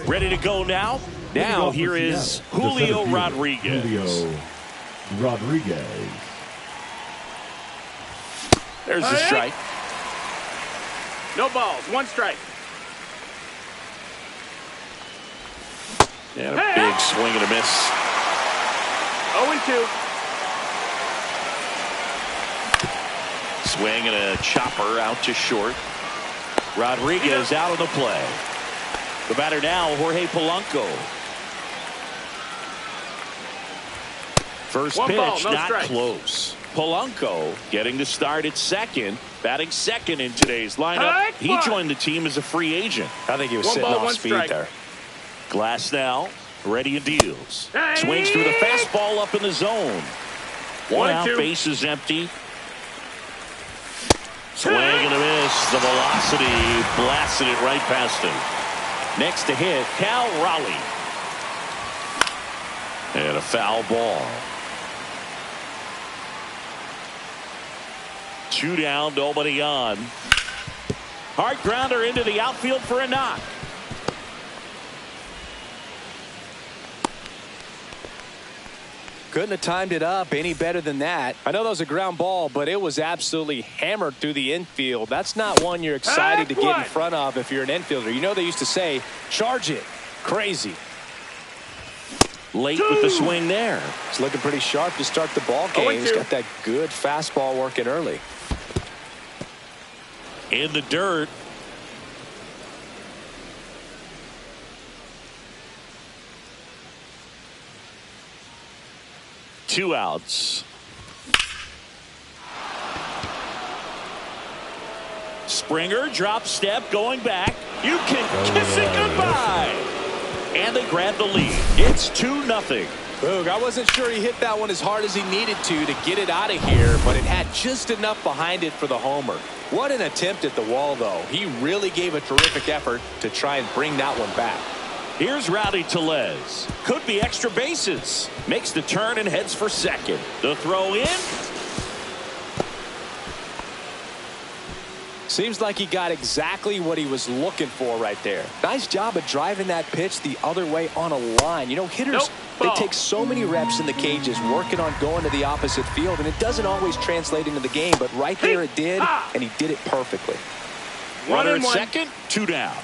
Ready to go now? Now here is Julio Rodriguez. Julio Rodriguez. There's the strike. No balls, one strike. And a big swing and a miss. 0-2. Swing and a chopper out to short. Rodriguez out of the play. The batter now, Jorge Polanco. First pitch, ball, no not strikes. close. Polanco getting the start at second, batting second in today's lineup. He joined the team as a free agent. I think he was sitting off speed there. Glass now, ready and deals. Swings through the fastball up in the zone. One out, base is empty. Swing and a miss. The velocity blasted it right past him. Next to hit, Cal Raleigh. And a foul ball. 2 down, nobody on. Hard grounder into the outfield for a knock. Couldn't have timed it up any better than that. I know that was a ground ball, but it was absolutely hammered through the infield. That's not one you're excited to get in front of if you're an infielder. You know they used to say, charge it. Crazy. Late with the swing there. He's looking pretty sharp to start the ball game. He's got that good fastball working early. In the dirt. Two outs. Springer drop step going back. You can kiss it goodbye. And they grab the lead. It's 2-0. Boog, I wasn't sure he hit that one as hard as he needed to get it out of here, but it had just enough behind it for the homer. What an attempt at the wall, though. He really gave a terrific effort to try and bring that one back. Here's Rowdy Tellez. Could be extra bases. Makes the turn and heads for second. The throw in. Seems like he got exactly what he was looking for right there. Nice job of driving that pitch the other way on a line. You know, hitters, they take so many reps in the cages working on going to the opposite field, and it doesn't always translate into the game, but right there it did, and he did it perfectly. Runner at second, 2 down.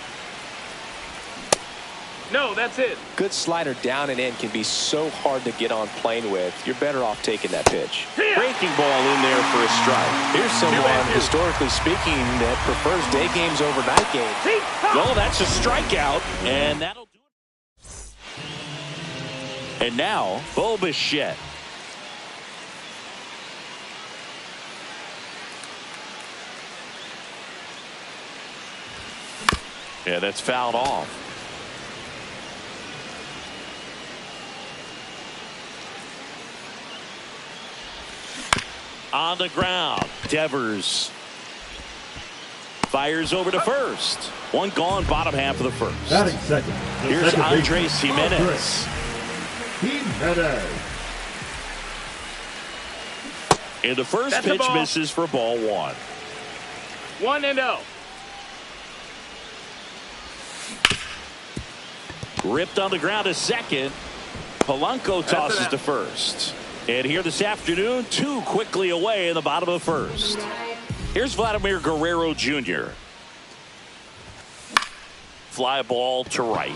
No, that's it. Good slider down and in can be so hard to get on plane with. You're better off taking that pitch. Breaking ball in there for a strike. Here's someone, historically speaking, that prefers day games over night games. No, that's a strikeout, and that'll do it. And now, Bo Bichette. Yeah, that's fouled off. On the ground, Devers fires over to first. One gone, bottom half of the first. Batting second. Here's Andres Jimenez. And the first pitch misses for ball 1. 1-0. Ripped on the ground to second. Polanco tosses to first. And here this afternoon, 2 quickly away in the bottom of the first. Here's Vladimir Guerrero Jr. Fly ball to right.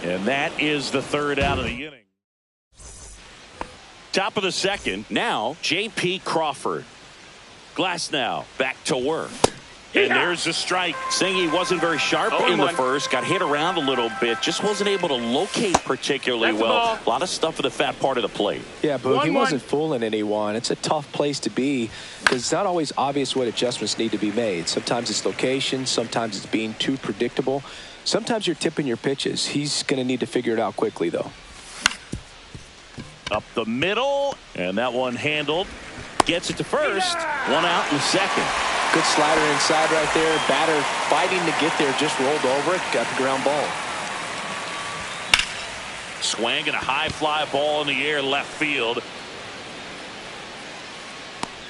And that is the 3rd out of the inning. Top of the second. Now, J.P. Crawford. Glass now back to work. And there's the strike. Saying he wasn't very sharp in the first. Got hit around a little bit. Just wasn't able to locate particularly well. A lot of stuff in the fat part of the plate. Yeah, Boog, he wasn't fooling anyone. It's a tough place to be because it's not always obvious what adjustments need to be made. Sometimes it's location. Sometimes it's being too predictable. Sometimes you're tipping your pitches. He's going to need to figure it out quickly, though. Up the middle. And that one handled. Gets it to first. One out in the second. Good slider inside right there. Batter fighting to get there. Just rolled over it. Got the ground ball. Swing and a high fly ball in the air left field.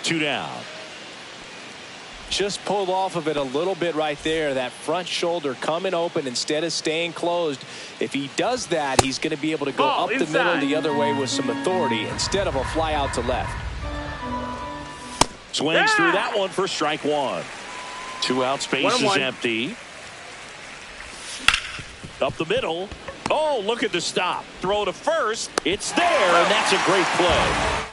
2 down. Just pulled off of it a little bit right there. That front shoulder coming open instead of staying closed. If he does that, he's going to be able to go Ball up inside. the middle the other way with some authority instead of a fly out to left. Swings through that one for strike one. 2 out, space is 1-1. empty. Up the middle. Oh, look at the stop. Throw to first. It's there, and that's a great play.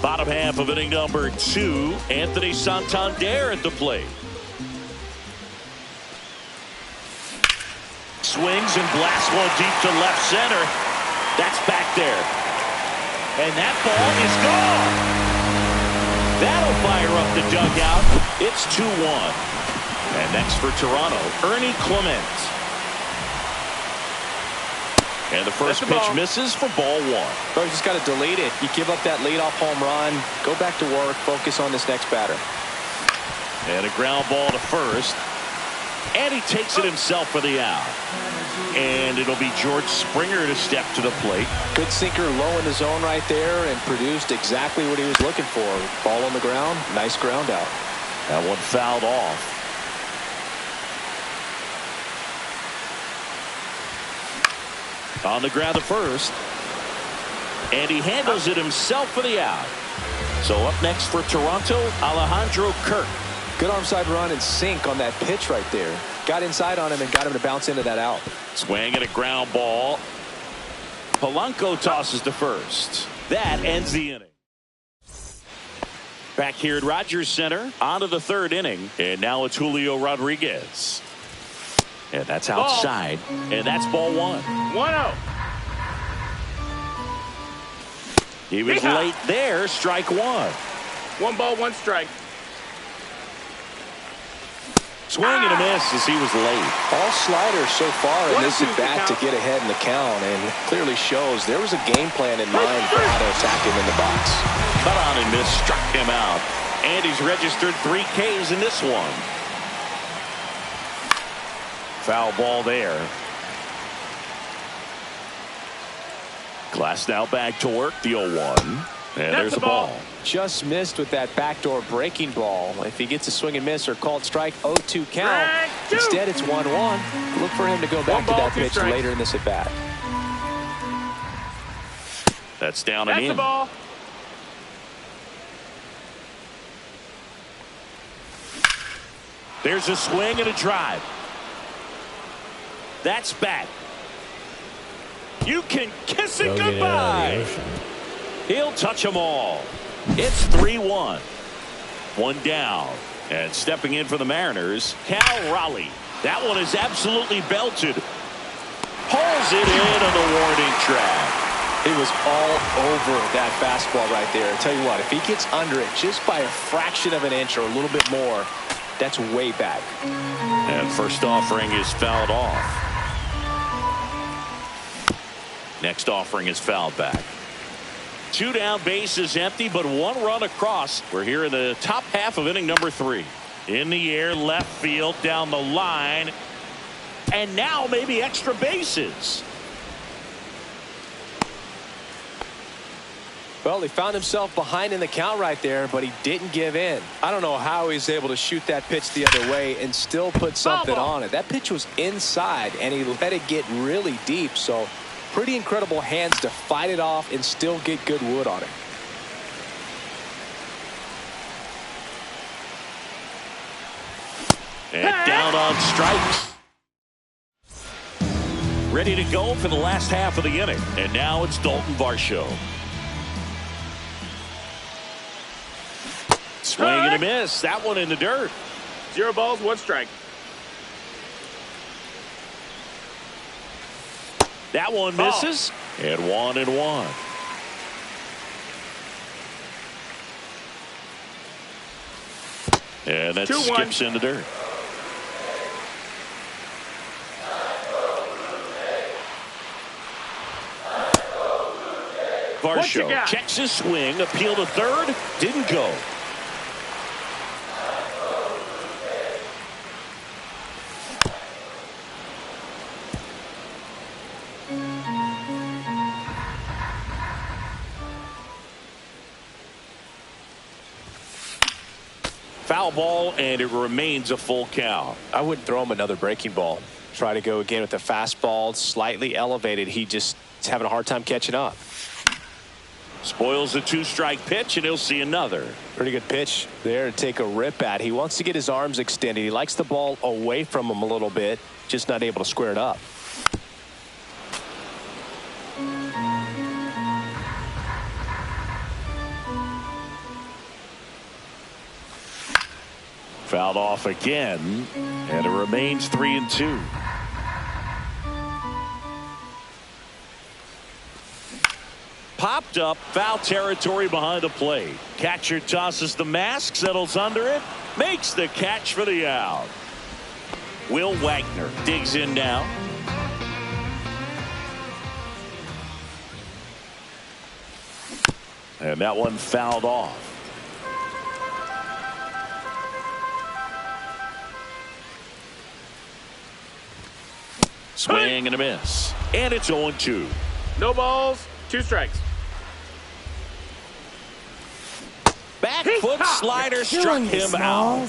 Bottom half of inning number 2. Anthony Santander at the plate. Swings and blasts one deep to left center. That's back there. And that ball is gone. That'll fire up the dugout. It's 2-1. And next for Toronto, Ernie Clement. And the first pitch misses for ball 1. Bro, you just got to delete it. You give up that leadoff home run, go back to work, focus on this next batter. And a ground ball to first. And he takes it himself for the out. And it'll be George Springer to step to the plate. Good sinker low in the zone right there and produced exactly what he was looking for. Ball on the ground, nice ground out. That one fouled off. On the ground to first. And he handles it himself for the out. So up next for Toronto, Alejandro Kirk. Good arm side run and sink on that pitch right there. Got inside on him and got him to bounce into that out. Swing and a ground ball. Polanco tosses to first. That ends the inning. Back here at Rogers Center, on to the 3rd inning. And now it's Julio Rodriguez. And that's outside. And that's ball 1. 1-0. He was late there. Strike 1. 1 ball, 1 strike. Swing and a miss as he was late. All sliders so far in this 1-2 at bat to get ahead in the count, and clearly shows there was a game plan in mind for how to attack him in the box. Cut on and miss, struck him out. And he's registered 3 Ks in this one. Foul ball there. Glass now back to work, the 0-1. And there's the ball. Just missed with that backdoor breaking ball. If he gets a swing and miss or called strike, 0-2 count. Instead, it's 1-1. Look for him to go back to that pitch later in this at bat. That's down and in. That's the ball. There's a swing and a drive. That's back. You can kiss it goodbye. He'll touch them all. It's 3-1. 1 down. And stepping in for the Mariners, Cal Raleigh. That one is absolutely belted. Pulls it in on the warning track. It was all over that fastball right there. I tell you what, if he gets under it just by a fraction of an inch or a little bit more, that's way back. And first offering is fouled off. Next offering is fouled back. 2 down, bases empty, but 1 run across. We're here in the top half of inning number 3. In the air, left field, down the line. And now maybe extra bases. Well, he found himself behind in the count right there, but he didn't give in. I don't know how he's able to shoot that pitch the other way and still put something on it. That pitch was inside, and he let it get really deep. So pretty incredible hands to fight it off and still get good wood on it. And down on strikes. Ready to go for the last half of the inning. And now it's Dalton Varsho. Swing and a miss. That one in the dirt. 0 balls, 1 strike. That one misses. And 1-1. And that 2-1. skips in the dirt. Varsho checks his swing, appeal to third, didn't go. foul ball, and it remains a full count. I wouldn't throw him another breaking ball. Try to go again with the fastball, slightly elevated. He just is having a hard time catching up. Spoils the 2-strike pitch, and he'll see another. Pretty good pitch there to take a rip at. He wants to get his arms extended. He likes the ball away from him a little bit, just not able to square it up. Fouled off again, and it remains 3-2. Popped up, foul territory behind the plate. Catcher tosses the mask, settles under it, makes the catch for the out. Will Wagner digs in now. And that one fouled off. Swing and a miss. And it's 0-2. No balls, 2 strikes. Back foot slider struck him out.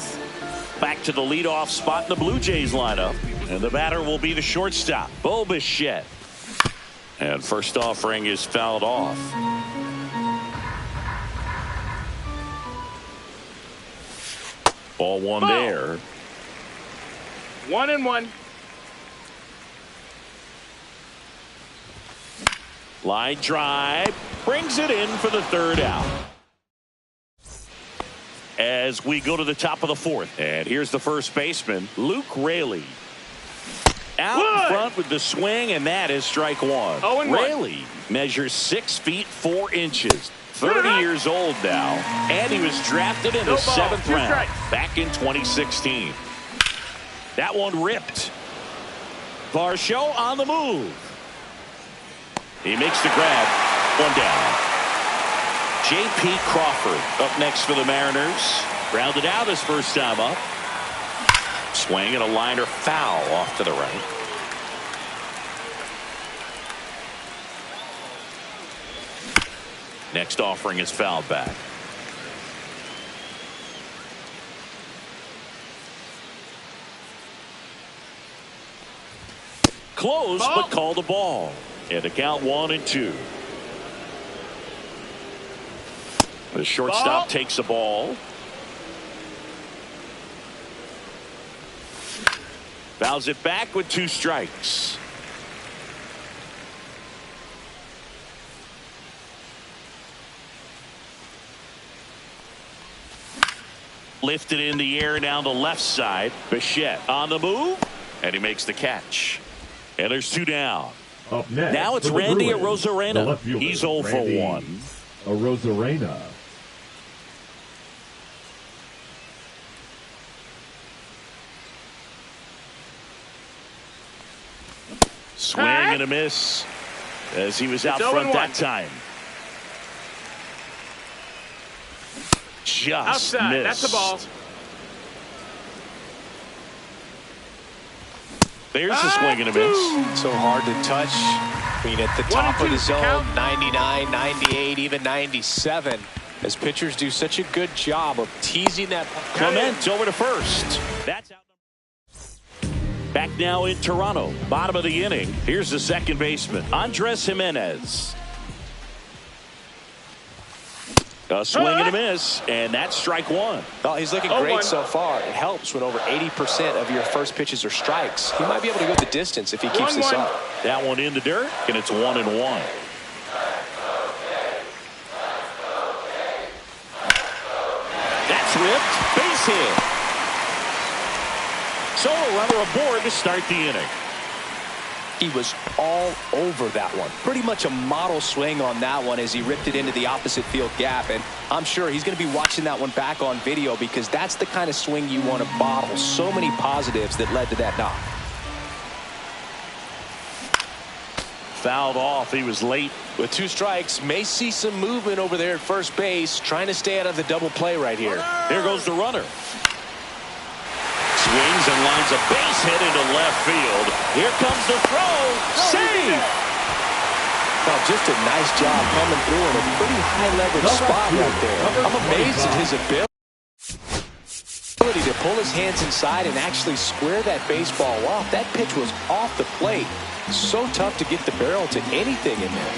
Back to the leadoff spot in the Blue Jays lineup. And the batter will be the shortstop, Bo Bichette. And first offering is fouled off. Ball one there. 1-1. Line drive. Brings it in for the 3rd out. As we go to the top of the 4th. And here's the first baseman, Luke Raley. Out in front with the swing, and that is strike 1. Raley measures 6 feet 4 inches. 30 years old now. And he was drafted in the 7th round back in 2016. That one ripped. Varsho on the move. He makes the grab. 1 down. J.P. Crawford up next for the Mariners. Grounded out his first time up. Swing and a liner foul off to the right. Next offering is fouled back. Close, but called a ball. And the count 1-2. The shortstop takes the ball. Fouls it back with 2 strikes. Lifted in the air down the left side. Bichette on the move, and he makes the catch. And there's 2 down. Up next, now it's Randy Arozarena. He's 0 for 1. Arozarena. Swing and a miss as he was out front that time. Just outside. missed. That's the ball. There's a swing and a miss. So hard to touch. I mean, at the top of the zone, 99, 98, even 97. As pitchers do such a good job of teasing that. Clement over to first. That's out. Back now in Toronto. Bottom of the inning. Here's the second baseman, Andres Jimenez. A swing and a miss, and that's strike 1. Well, he's looking great so far. It helps when over 80% of your first pitches are strikes. He might be able to go the distance if he keeps this up. That one in the dirt, and it's 1-1. That's ripped. Base hit. So a runner aboard to start the inning. He was all over that one. Pretty much a model swing on that one as he ripped it into the opposite field gap. And I'm sure he's going to be watching that one back on video because that's the kind of swing you want to bottle. So many positives that led to that knock. Fouled off. He was late. With 2 strikes, may see some movement over there at first base, trying to stay out of the double play right here. Here goes the runner. Swings and lines a base hit into left field. Here comes the throw. Save! Well, just a nice job coming through in a pretty high leverage spot right there. I'm amazed at his ability. pull his hands inside and actually square that baseball off. That pitch was off the plate. So tough to get the barrel to anything in there.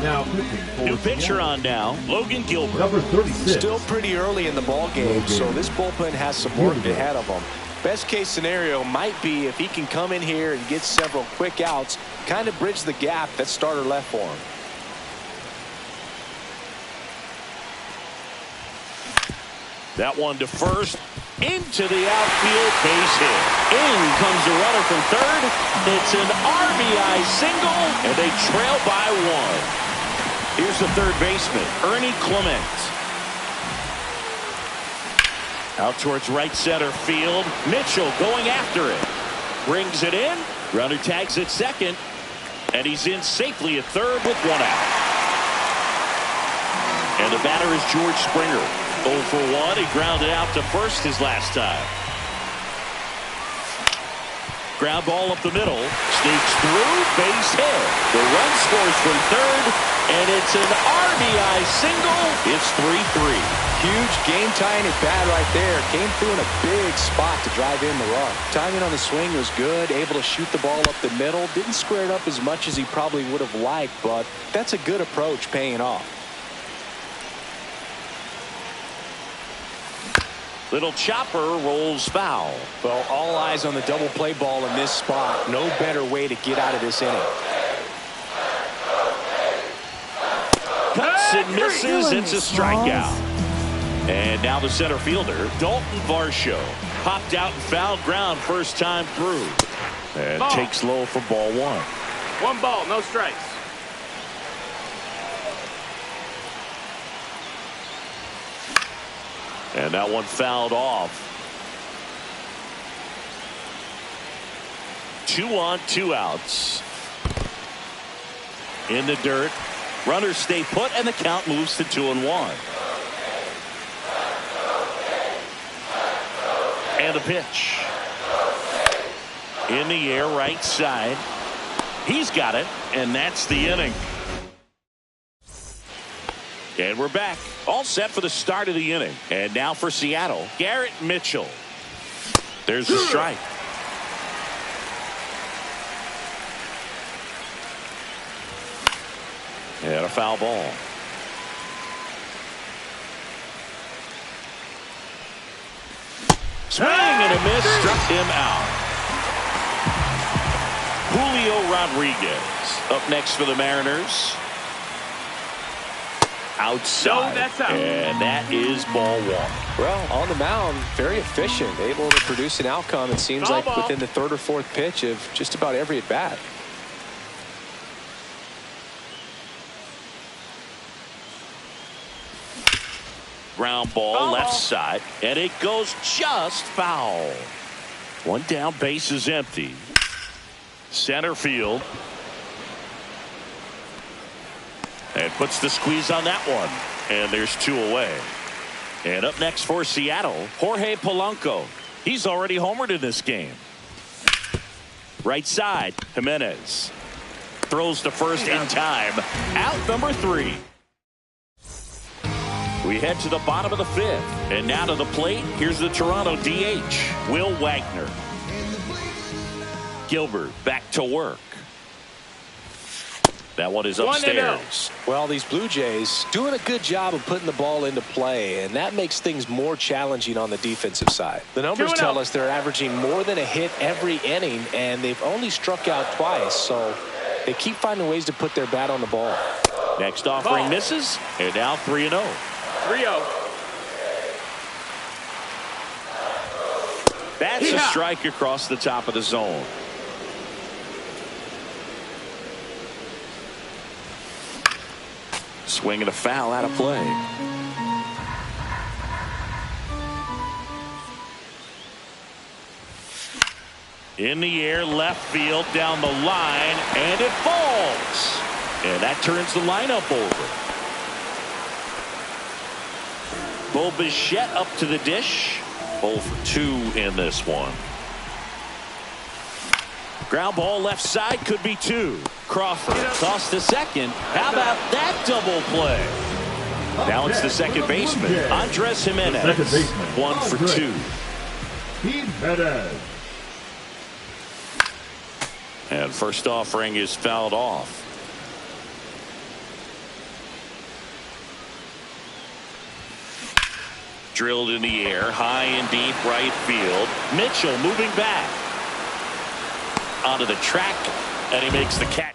Now pitching. New pitcher on now, Logan Gilbert. Number 36. Still pretty early in the ball game, so this bullpen has some work ahead of them. Best case scenario might be if he can come in here and get several quick outs, kind of bridge the gap that starter left for him. That one to first, into the outfield, base hit. In comes the runner from third. It's an RBI single, and they trail by one. Here's the third baseman, Ernie Clement. Out towards right center field. Mitchell going after it. Brings it in. Runner tags at second, and he's in safely at third with one out. And the batter is George Springer. 0 for 1. He grounded out to first his last time. Ground ball up the middle. Sneaks through. Base hit. The run scores from third. And it's an RBI single. It's 3-3. Huge game-tying at bat right there. Came through in a big spot to drive in the run. Timing on the swing was good. Able to shoot the ball up the middle. Didn't square it up as much as he probably would have liked, but that's a good approach paying off. Little chopper rolls foul. Well, all eyes on the double play ball in this spot. No better way to get out of this inning. Cuts and misses. It's a strikeout. And now the center fielder, Dalton Varsho, popped out and fouled ground first time through. And takes low for ball one. 1 ball, no strikes. And that one fouled off. 2 on, 2 outs. In the dirt. Runners stay put, and the count moves to 2-1. And the pitch. In the air, right side. He's got it, and that's the inning. And we're back. All set for the start of the inning. And now for Seattle, Garrett Mitchell. There's the strike. And a foul ball. Swing and a miss. Struck him out. Julio Rodriguez up next for the Mariners. Outside. No, that's out. And that is ball one. Well, on the mound, very efficient, able to produce an outcome, it seems like, within the third or fourth pitch of just about every at bat. Ground ball left side, and it goes just foul. One down, base is empty. Center field. And puts the squeeze on that one. And there's 2 away. And up next for Seattle, Jorge Polanco. He's already homered in this game. Right side, Jimenez. Throws to first in time. Out number 3. We head to the bottom of the 5th. And now to the plate, here's the Toronto DH, Will Wagner. Gilbert back to work. That one is upstairs. Well, these Blue Jays doing a good job of putting the ball into play, and that makes things more challenging on the defensive side. The numbers tell us they're averaging more than a hit every inning, and they've only struck out twice, so they keep finding ways to put their bat on the ball. Next offering misses, and now 3-0. 3-0. That's a strike across the top of the zone. Swing and a foul out of play. In the air, left field, down the line, and it falls. And that turns the lineup over. Bo Bichette up to the dish. 0 for 2 in this one. Ground ball left side, could be two. Crawford tossed to second. How about that double play? Now it's the second baseman, Andres Jimenez. Second baseman, 1 for 2. Jimenez. And first offering is fouled off. Drilled in the air, high and deep right field. Mitchell moving back. Onto the track, and he makes the catch.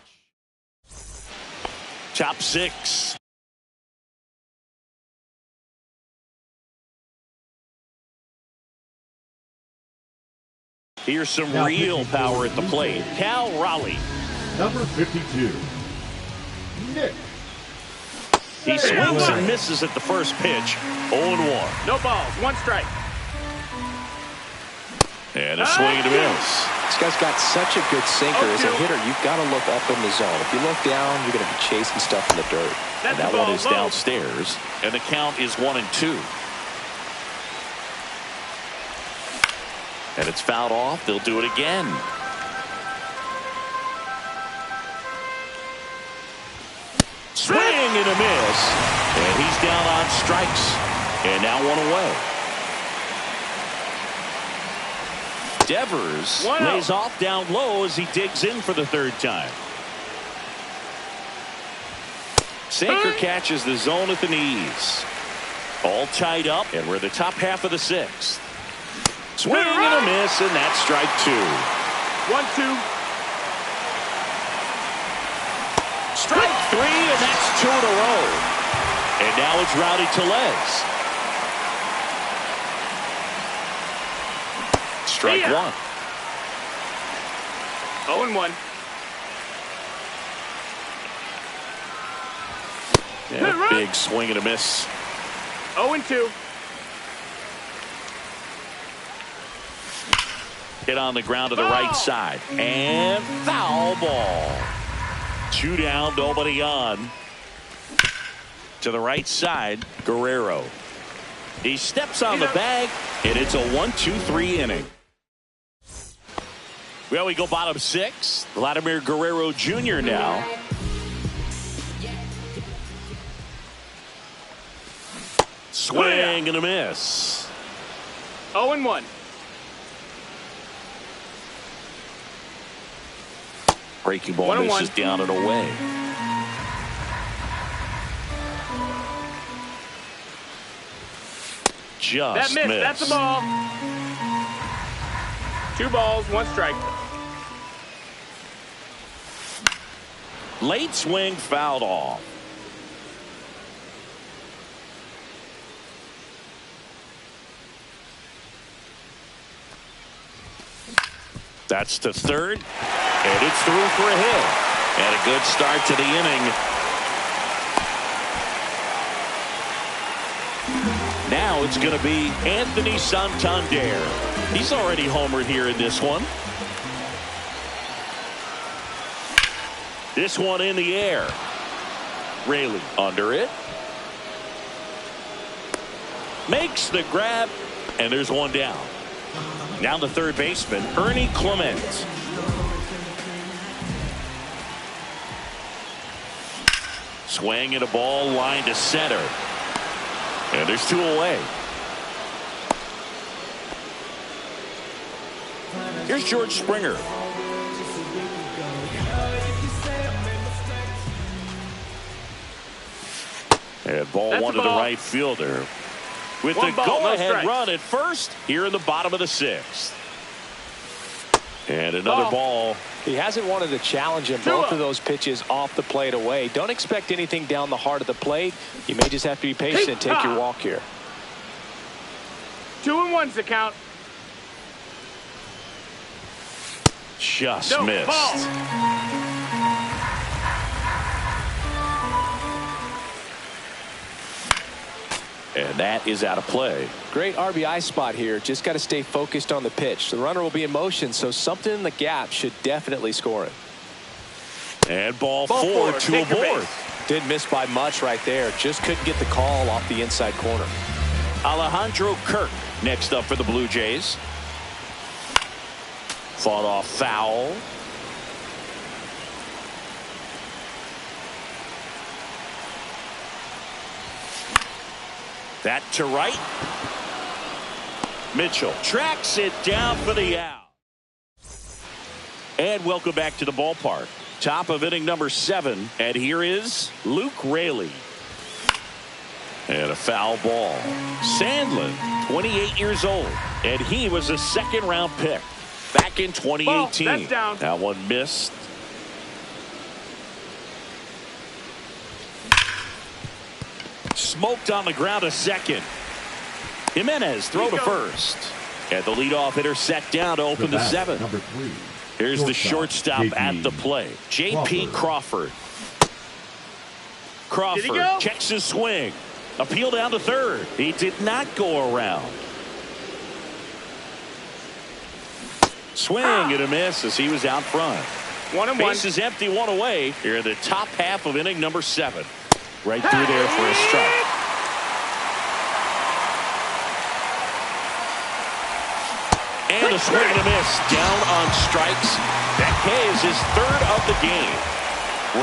Top 6. Here's some Now real 52, power at the plate. Cal Raleigh. Number 52. Nick. He swings and misses at the first pitch. 0-1. No balls. 1 strike. And a swing and a miss. This guy's got such a good sinker. As a hitter, you've got to look up in the zone. If you look down, you're going to be chasing stuff in the dirt. And that one is downstairs. And the count is 1-2. And it's fouled off. They'll do it again. Swing and a miss. And he's down on strikes. And now 1 away. Devers lays off down low as he digs in for the 3rd time. Sinker catches the zone at the knees. All tied up, and we're the top half of the 6th. Swing and a miss, and that's strike 2. 1-2. Strike 3, and that's 2 in a row. And now it's Rowdy Tellez. Strike 1. 0-1. And a big swing and a miss. 0-2. Hit on the ground to the right side. And foul ball. 2 down, nobody on. To the right side, Guerrero. He steps on the bag, and it's a 1-2-3 inning. Well, we go bottom 6. Vladimir Guerrero Jr. now. Swing and a miss. 0-1. Breaking ball misses down and away. Just that missed. That's a ball. 2 balls, 1 strike. Late swing fouled off. That's to 3rd, and it's through for a hit. And a good start to the inning. Now it's going to be Anthony Santander. He's already homered here in this one. This one in the air. Raley under it. Makes the grab, and there's 1 down. Now the 3rd baseman, Ernie Clement. Swing and a ball line to center. And there's 2 away. Here's George Springer. And ball That's 1 to the right fielder. With the go-ahead run at first here in the bottom of the 6th. And another ball. He hasn't wanted to challenge him. Both of those pitches off the plate away. Don't expect anything down the heart of the plate. You may just have to be patient and take your walk here. 2-1's the count. Just missed. Ball. And that is out of play. Great RBI spot here. Just got to stay focused on the pitch. The runner will be in motion, so something in the gap should definitely score it. And ball 4 to aboard. Didn't miss by much right there. Just couldn't get the call off the inside corner. Alejandro Kirk next up for the Blue Jays. Fought off foul. That to right. Mitchell tracks it down for the out. And welcome back to the ballpark. Top of inning number 7. And here is Luke Raley. And a foul ball. Sandlin, 28 years old. And he was a second-round pick back in 2018. Ball, that's down. That one missed. Smoked on the ground to second. Jimenez throw to first. And the leadoff hitter set down to open the 7th. Number 3. Here's the shortstop at the plate. J.P. Crawford. Crawford checks his swing. Appeal down to third. He did not go around. Swing and a miss as he was out front. 1-1. Base is empty, 1 away. Here in the top half of inning number 7. Right through there for a strike. And a swing and a miss. Down on strikes. That K is his 3rd of the game.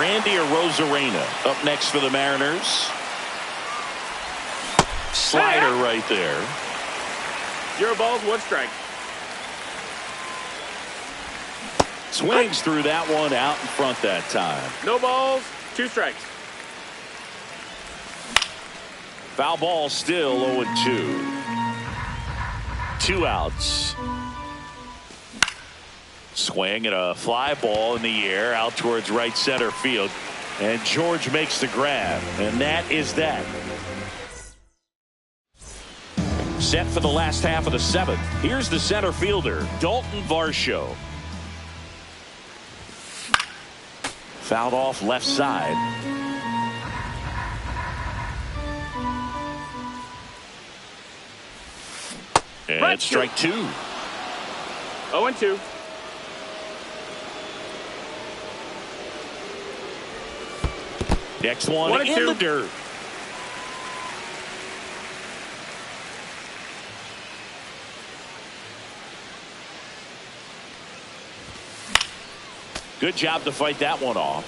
Randy Arozarena up next for the Mariners. Slider right there. 0 balls, 1 strike. Swings through that one out in front that time. No balls, 2 strikes. Foul ball still 0-2. 2 outs. Swing and a fly ball in the air out towards right center field. And George makes the grab. And that is that. Set for the last half of the 7th. Here's the center fielder, Dalton Varsho. Fouled off left side. And strike 2. 0-2. Next one in the dirt. Good job to fight that one off.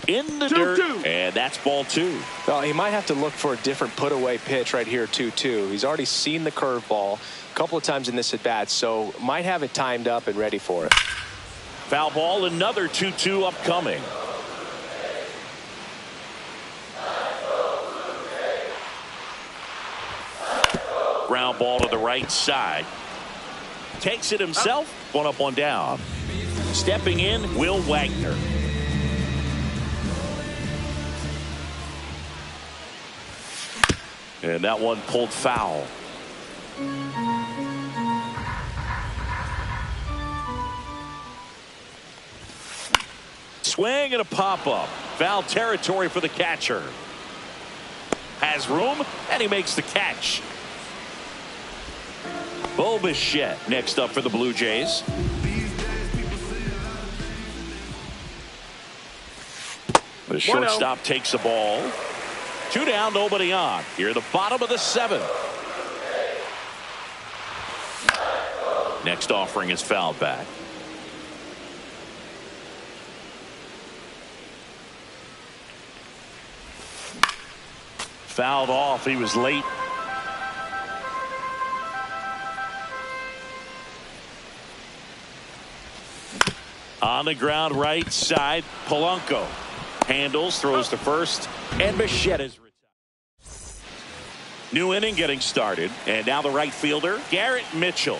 In the dirt, and that's ball 2. Well, he might have to look for a different put-away pitch right here, 2-2. He's already seen the curveball a couple of times in this at-bat, so might have it timed up and ready for it. Foul ball, another 2-2 upcoming. Ground ball to the right side. Takes it himself. 1 up, 1 down. Stepping in, Will Wagner. And that one pulled foul. Swing and a pop-up. Foul territory for the catcher. Has room, and he makes the catch. Bo Bichette next up for the Blue Jays. The shortstop takes the ball. 2 down, nobody on. Here, the bottom of the 7th. Next offering is fouled back. Fouled off. He was late. On the ground, right side, Polanco handles, throws to first, and Bichette is retired. New inning getting started, and now the right fielder, Garrett Mitchell.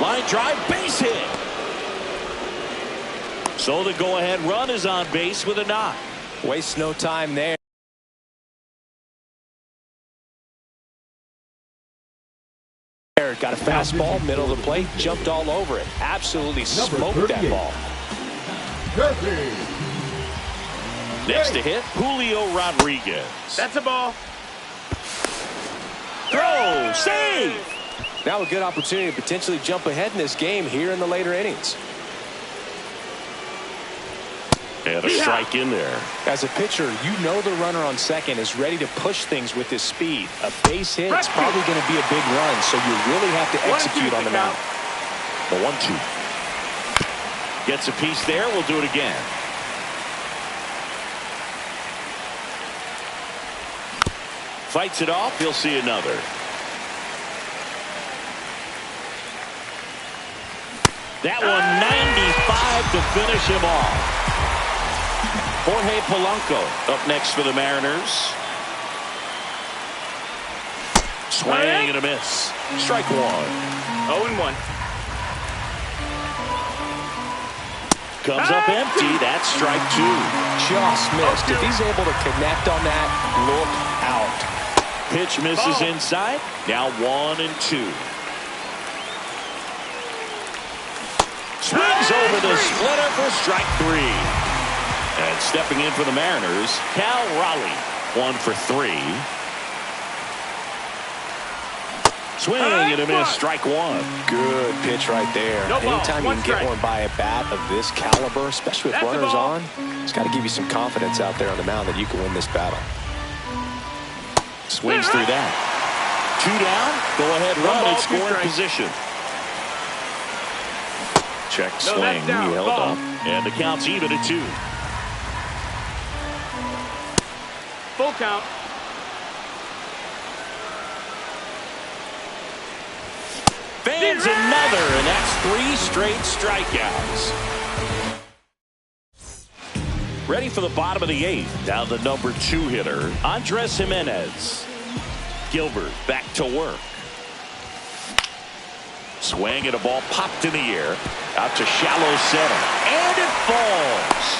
Line drive, base hit. So the go-ahead run is on base with a knock. Waste no time there. Got a fastball, middle of the plate, jumped all over it. Absolutely smoked that ball. Next to hit, Julio Rodriguez. That's a ball. Throw, save. Now a good opportunity to potentially jump ahead in this game here in the later innings. And a strike in there. As a pitcher, you know the runner on second is ready to push things with his speed. A base hit is probably going to be a big run, so you really have to execute on the mound. The 1-2. Gets a piece there. We'll do it again. Fights it off. He'll see another. That one 95 to finish him off. Jorge Polanco up next for the Mariners. Swing and a miss. Strike one. 0-1. Comes up empty. That's strike two. Just missed. If he's able to connect on that, look out. Pitch misses inside. Now 1-2. Swings over the splitter for strike three. And stepping in for the Mariners, Cal Raleigh. 1 for 3. Swing and a miss. Strike one. Good pitch right there. Anytime you can get one by a bat of this caliber, especially with runners on, it's got to give you some confidence out there on the mound that you can win this battle. Swings through that. 2 down. Go ahead run in scoring position. Check swing. He held up. And the count's even at 2. Full count. Fans another, and that's 3 straight strikeouts. Ready for the bottom of the 8th. Now the number 2 hitter, Andres Jimenez. Gilbert back to work. Swing and a ball popped in the air. Out to shallow center. And it falls.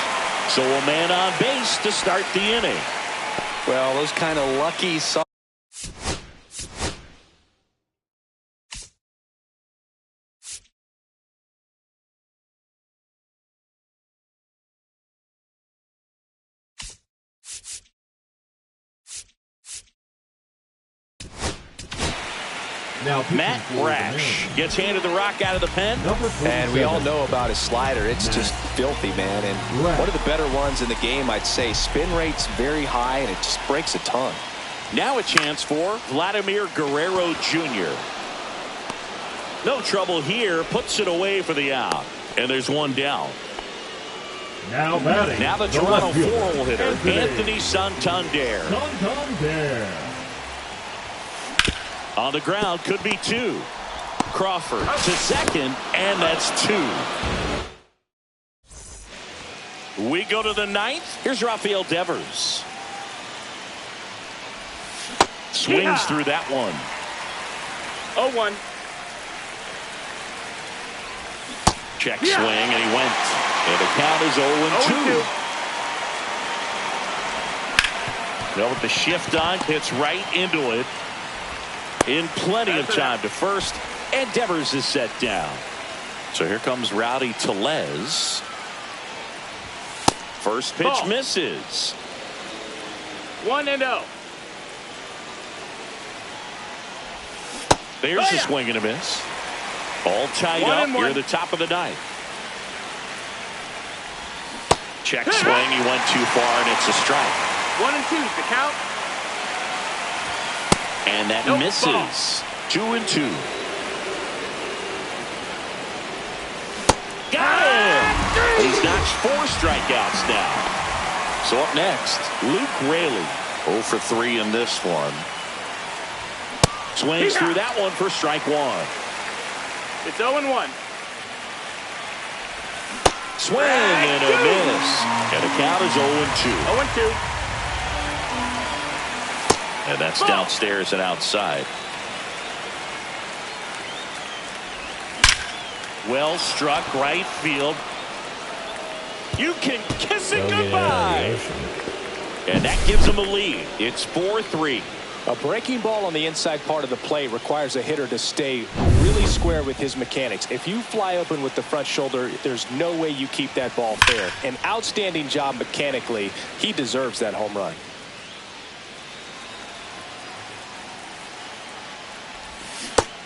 So a man on base to start the inning. Well, those kind of lucky. Now Matt Brash gets handed the rock out of the pen. And we all know about his slider. It's just filthy, man. And one of the better ones in the game, I'd say. Spin rate's very high, and it just breaks a ton. Now a chance for Vladimir Guerrero Jr. No trouble here. Puts it away for the out. And there's one down. Now batting. Now the Toronto 4-hole hitter, Anthony Santander. On the ground, could be 2. Crawford to second, and that's 2. We go to the 9th. Here's Rafael Devers. Swings through that one. 0-1. Check swing, and he went. And the count is 0-2. Well, with the shift on, hits right into it. In plenty of time to first, and Devers is set down. So here comes Rowdy Tellez. First pitch misses. 1-0. There's a swing and a miss. All tied up here at the top of the 9th. Check swing. He went too far, and it's a strike. 1-2 the count. And that misses. 2-2. Got him! He's notched 4 strikeouts now. So up next, Luke Raley. 0 for 3 in this one. Swings through that one for strike 1. It's 0-1. Swing and a miss. And the count is 0-2. 0-2. And that's downstairs and outside. Well struck right field. You can kiss it goodbye. And that gives him a lead. It's 4-3. A breaking ball on the inside part of the plate requires a hitter to stay really square with his mechanics. If you fly open with the front shoulder, there's no way you keep that ball fair. An outstanding job mechanically. He deserves that home run.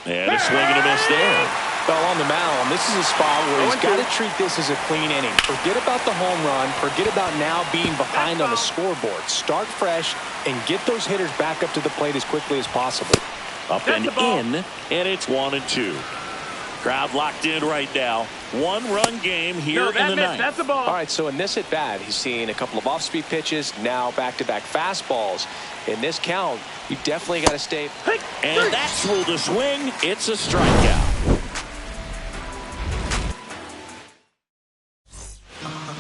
And a swing and a miss there. Well, on the mound, this is a spot where he's got to treat this as a clean inning. Forget about the home run. Forget about now being behind on the scoreboard. Start fresh and get those hitters back up to the plate as quickly as possible. Up and in, and it's 1-2. Crowd locked in right now. One-run game here in the ninth. That's a ball. All right, so in this at-bat, he's seen a couple of off-speed pitches, now back-to-back fastballs. In this count, you definitely got to stay. And that's ruled a swing. It's a strikeout.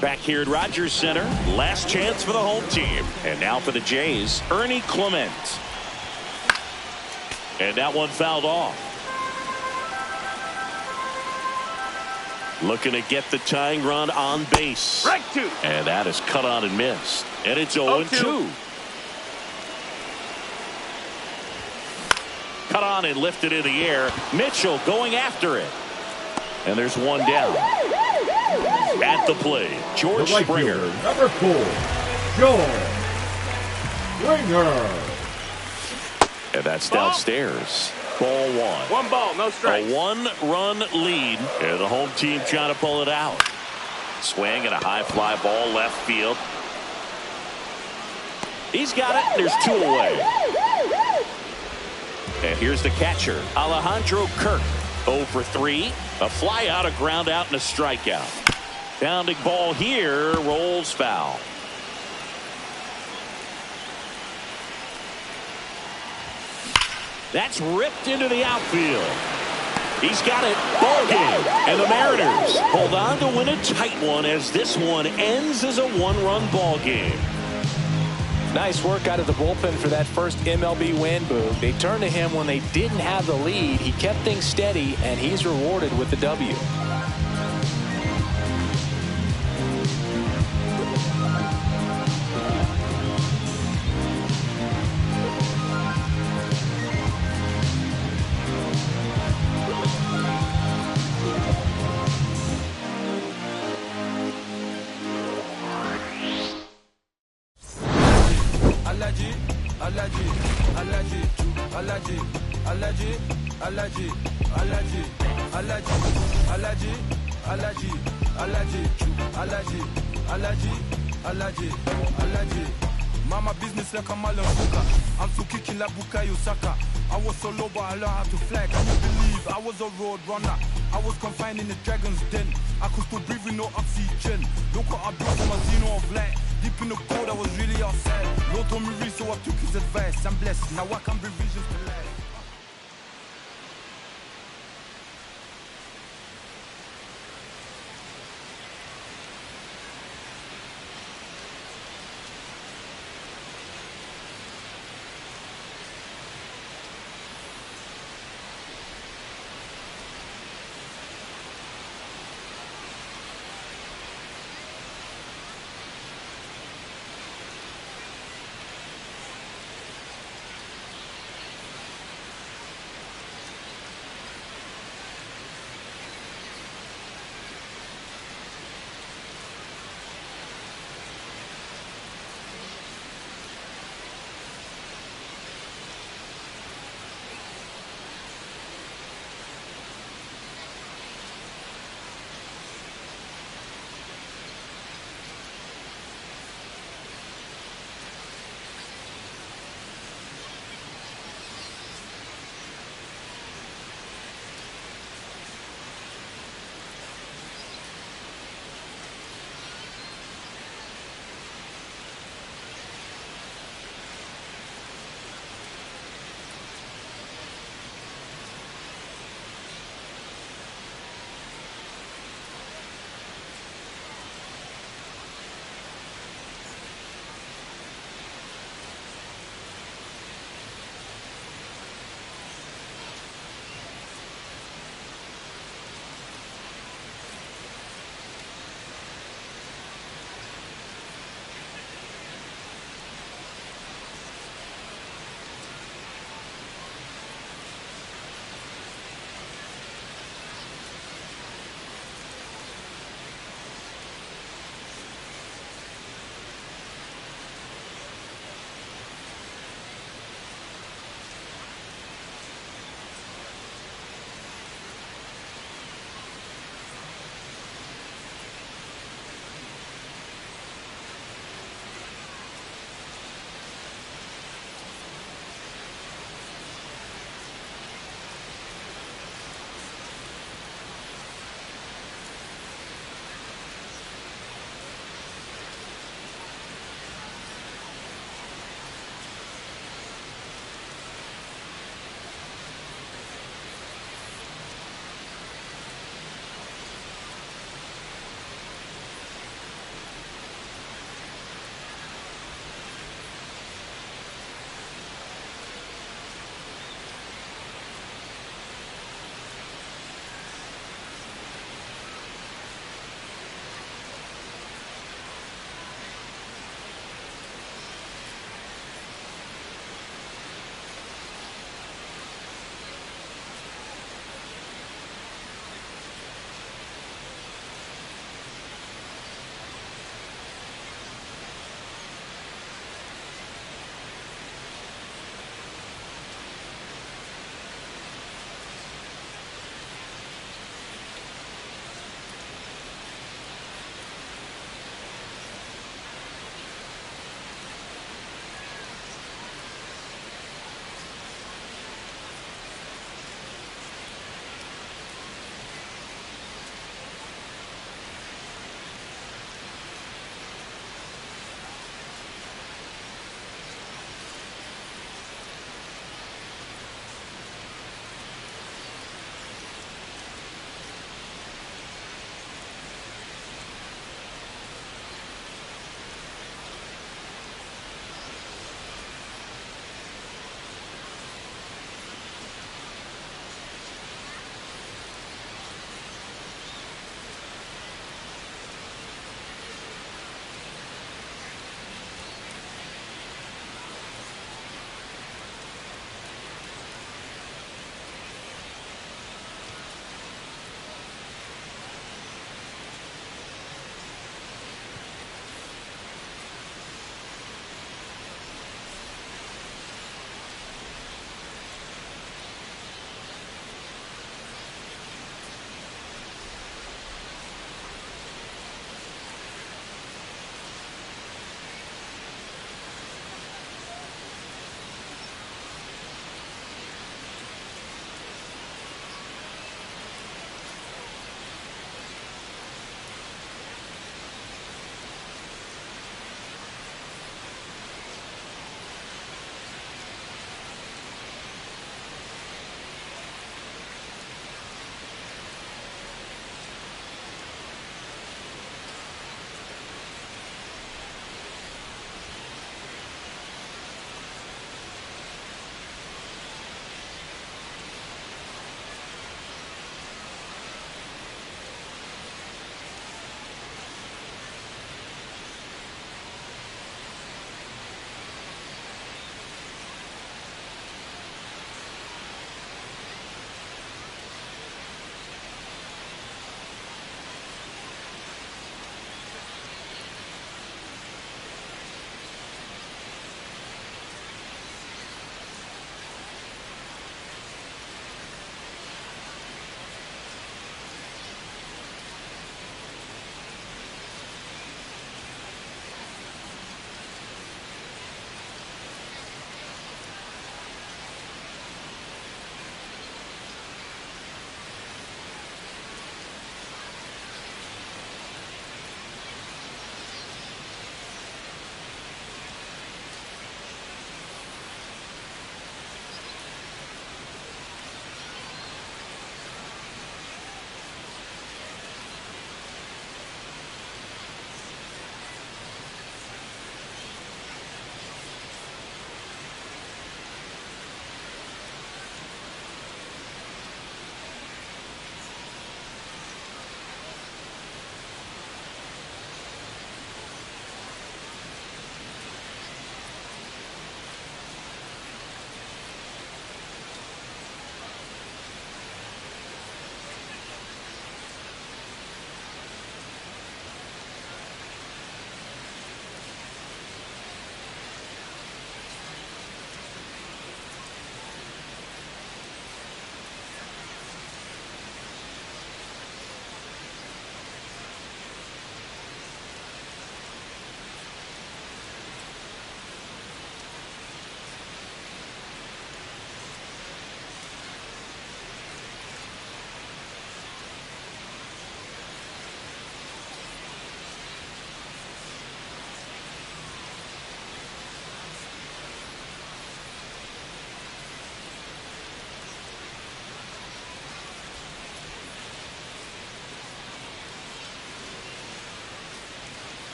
Back here at Rogers Center, last chance for the home team. And now for the Jays, Ernie Clement. And that one fouled off. Looking to get the tying run on base. Strike two. And that is cut on and missed. And it's 0-2. Cut on and lifted in the air. Mitchell going after it. And there's one down. At the plate, George the right Springer. fielder, number 4, George Springer. And that's downstairs. Ball one. One ball, no strikes. A one-run lead. And the home team trying to pull it out. Swing and a high fly ball left field. He's got it. There's 2 away. And here's the catcher, Alejandro Kirk. 0 for 3. A fly out, a ground out, and a strikeout. Pounding ball here, rolls foul. That's ripped into the outfield. He's got it. Ball game. And the Mariners hold on to win a tight one as this one ends as a one-run ball game. Nice work out of the bullpen for that first MLB win, Boog. They turned to him when they didn't have the lead. He kept things steady, and he's rewarded with the W. Mama business like a Malafuka. I'm still kicking like Bukayo Saka. I was so low but I learned how to fly. Can you believe I was a road runner? I was confined in the dragon's den. I could still breathe with no oxygen. Look what I built from a xeno of light. Deep in the cold I was really outside. Lord told me read so I took his advice. I'm blessed, now I can be visions to life.